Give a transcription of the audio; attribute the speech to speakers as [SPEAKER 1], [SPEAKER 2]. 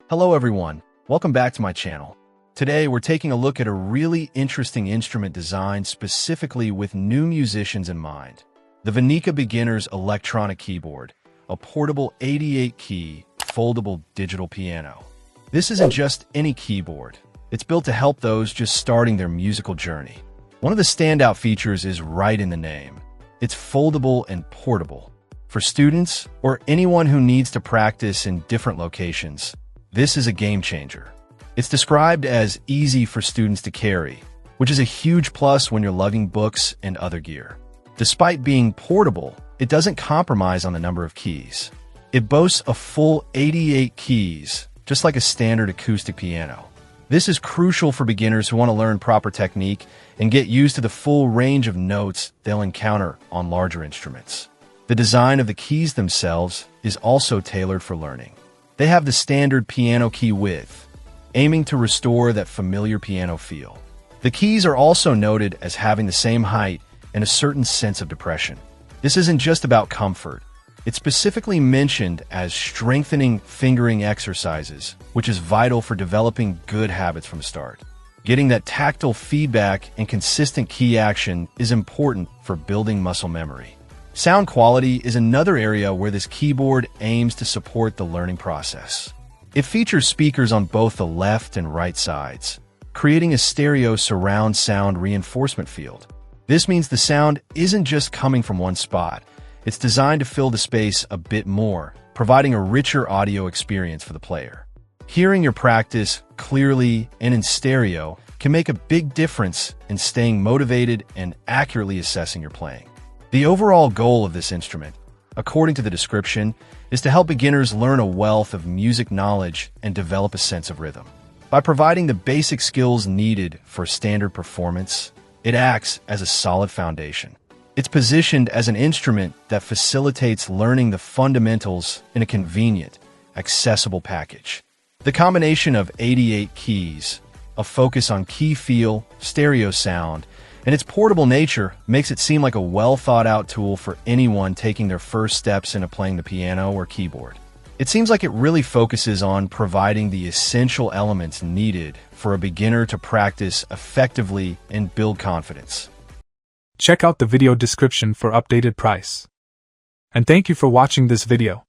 [SPEAKER 1] Hello everyone, welcome back to my channel. Today we're taking a look at a really interesting instrument designed specifically with new musicians in mind. The Vanika Beginner's electronic keyboard, a portable 88-key, foldable digital piano. This isn't just any keyboard. It's built to help those just starting their musical journey. One of the standout features is right in the name. It's foldable and portable. For students or anyone who needs to practice in different locations, this is a game changer. It's described as easy for students to carry, which is a huge plus when you're lugging books and other gear. Despite being portable, it doesn't compromise on the number of keys. It boasts a full 88 keys, just like a standard acoustic piano. This is crucial for beginners who want to learn proper technique and get used to the full range of notes they'll encounter on larger instruments. The design of the keys themselves is also tailored for learning. They have the standard piano key width, aiming to restore that familiar piano feel. The keys are also noted as having the same height and a certain sense of depression. This isn't just about comfort. It's specifically mentioned as strengthening fingering exercises, which is vital for developing good habits from the start. Getting that tactile feedback and consistent key action is important for building muscle memory. Sound quality is another area where this keyboard aims to support the learning process. It features speakers on both the left and right sides, creating a stereo surround sound reinforcement field. This means the sound isn't just coming from one spot. It's designed to fill the space a bit more, providing a richer audio experience for the player. Hearing your practice clearly and in stereo can make a big difference in staying motivated and accurately assessing your playing. The overall goal of this instrument, according to the description, is to help beginners learn a wealth of music knowledge and develop a sense of rhythm. By providing the basic skills needed for standard performance, it acts as a solid foundation. It's positioned as an instrument that facilitates learning the fundamentals in a convenient, accessible package. The combination of 88 keys, a focus on key feel, stereo sound, and its portable nature makes it seem like a well-thought-out tool for anyone taking their first steps into playing the piano or keyboard. It seems like it really focuses on providing the essential elements needed for a beginner to practice effectively and build confidence.
[SPEAKER 2] Check out the video description for updated price. And thank you for watching this video.